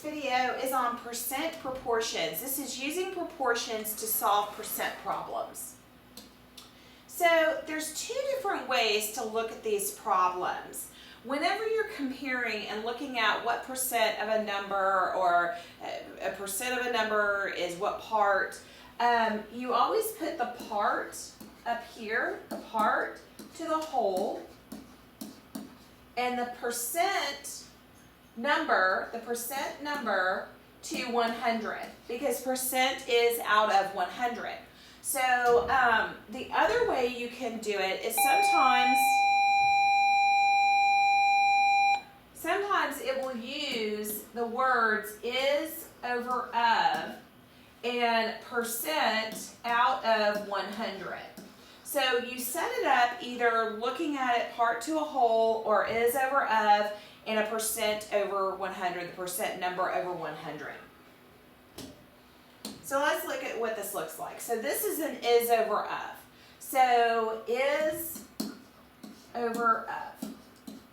video is on percent proportions. This is using proportions to solve percent problems. So there's two different ways to look at these problems. Whenever you're comparing and looking at what percent of a number or a percent of a number is what part, you always put the part up here, the part to the whole, and the percent number to 100, because percent is out of 100. So the other way you can do it is sometimes it will use the words is over of and percent out of 100. So you set it up either looking at it part to a whole or is over of and a percent over 100, the percent number over 100. So let's look at what this looks like. So this is an is over of. So is over of.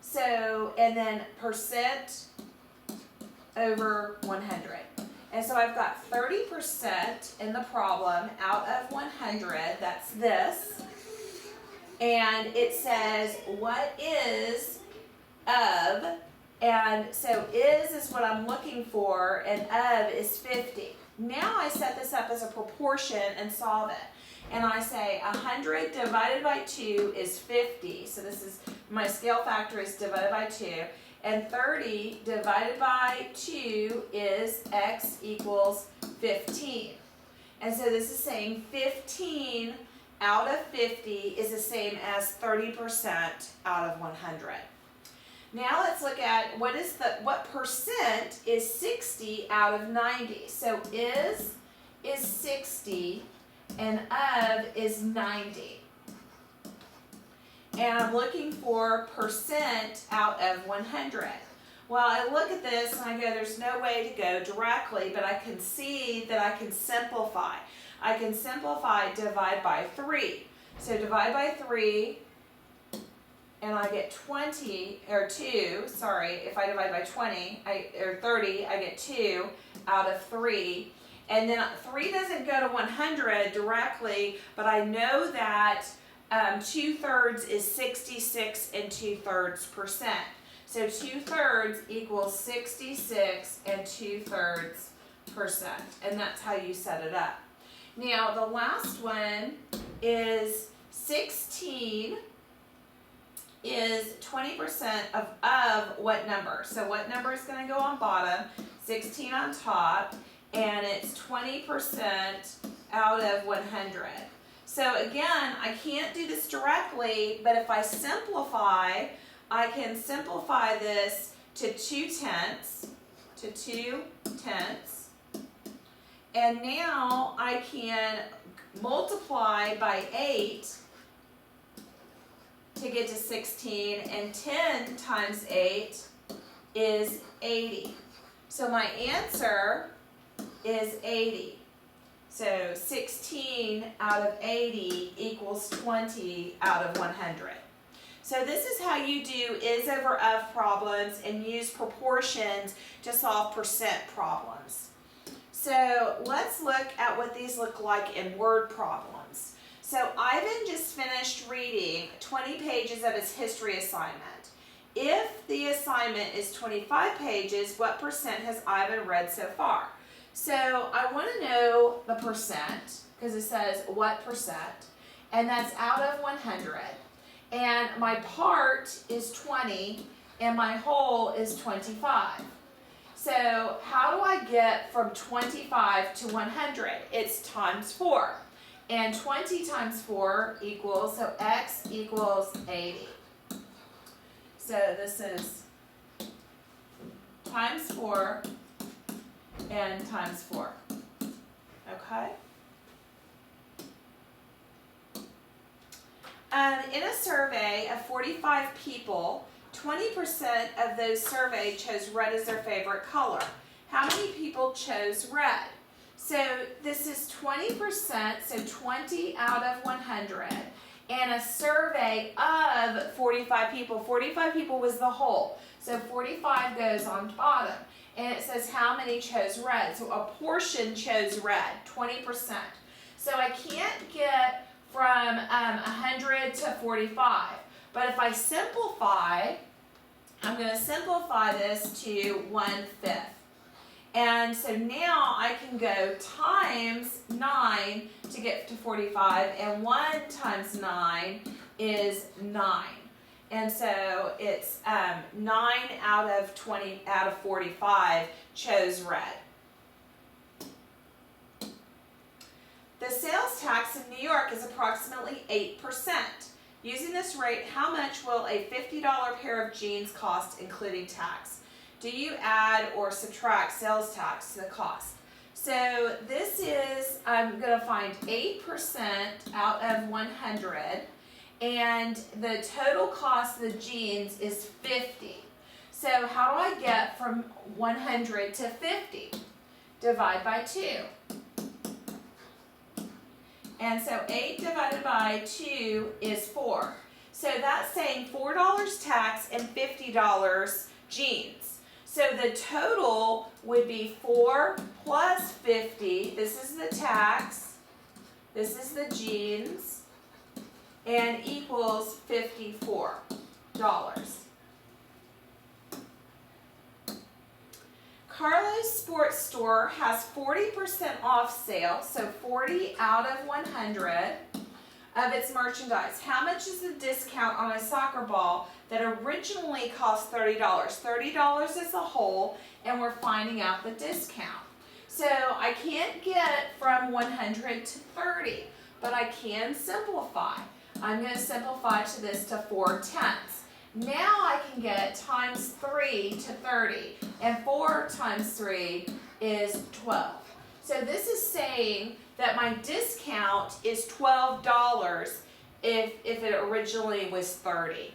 So, and then percent over 100. And so I've got 30% in the problem out of 100, that's this. And it says what is of, and so is what I'm looking for, and of is 50. Now I set this up as a proportion and solve it. And I say 100 divided by 2 is 50. So this is, my scale factor is divided by 2. And 30 divided by 2 is x equals 15. And so this is saying 15 out of 50 is the same as 30% out of 100. Now let's look at what percent is 60 out of 90. So is 60 and of is 90. And I'm looking for percent out of 100. Well, I look at this and I go, there's no way to go directly, but I can see that I can simplify. I can simplify divide by 3. So divide by 3, and I get 20, or 2, sorry, if I divide by 30, I get 2 out of 3. And then 3 doesn't go to 100 directly, but I know that 2/3 is 66 and 2/3%. So 2/3 equals 66 and 2/3%. And that's how you set it up. Now the last one is 16 is 20% of what number? So what number is going to go on bottom? 16 on top, and it's 20% out of 100. So again, I can't do this directly, but if I simplify, I can simplify this to 2/10, and now I can multiply by 8 to get to 16, and 10 times 8 is 80. So my answer is 80. So 16 out of 80 equals 20 out of 100. So this is how you do is over of problems and use proportions to solve percent problems. So let's look at what these look like in word problems. So Ivan just finished reading 20 pages of his history assignment. If the assignment is 25 pages, what percent has Ivan read so far? So I want to know the percent, because it says what percent, and that's out of 100. And my part is 20, and my whole is 25. So how do I get from 25 to 100? It's times 4. And 20 times 4 equals, so x equals 80. So this is times 4 and times 4. Okay? In a survey of 45 people, 20% of those surveyed chose red as their favorite color. How many people chose red? So this is 20%, so 20 out of 100. and a survey of 45 people. 45 people was the whole. So 45 goes on the bottom. And it says how many chose red. So a portion chose red, 20%. So I can't get from 100 to 45. But if I simplify, I'm going to simplify this to 1/5. And so now I can go times 9 to get to 45, and 1 times 9 is 9. And so it's 9 out of 45 chose red. The sales tax in New York is approximately 8%. Using this rate, how much will a $50 pair of jeans cost, including tax? Do you add or subtract sales tax to the cost? So this is, I'm going to find 8% out of 100, and the total cost of the jeans is 50. So how do I get from 100 to 50? Divide by 2. And so 8 divided by 2 is 4. So that's saying $4 tax and $50 jeans. So the total would be 4 plus 50. This is the tax. This is the jeans. And equals $54. Carlo's Sports Store has 40% off sale, so 40 out of 100 of its merchandise. How much is the discount on a soccer ball that originally cost $30? $30 is a whole, and we're finding out the discount. So I can't get from 100 to 30, but I can simplify. I'm going to simplify to this to 4/10. Now I can get times 3 to 30, and 4 times 3 is 12. So this is saying that my discount is $12 if it originally was 30.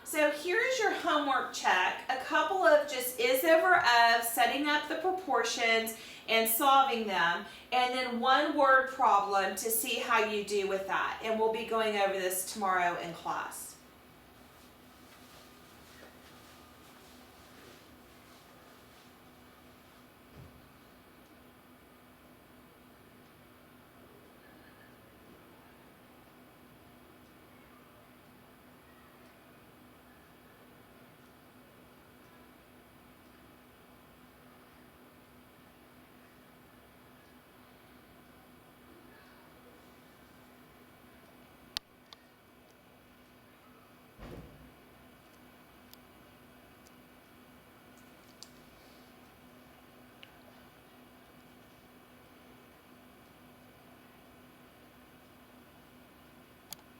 So here's your homework check, a couple of just is over of, setting up the proportions and solving them, and then one word problem to see how you do with that. And we'll be going over this tomorrow in class.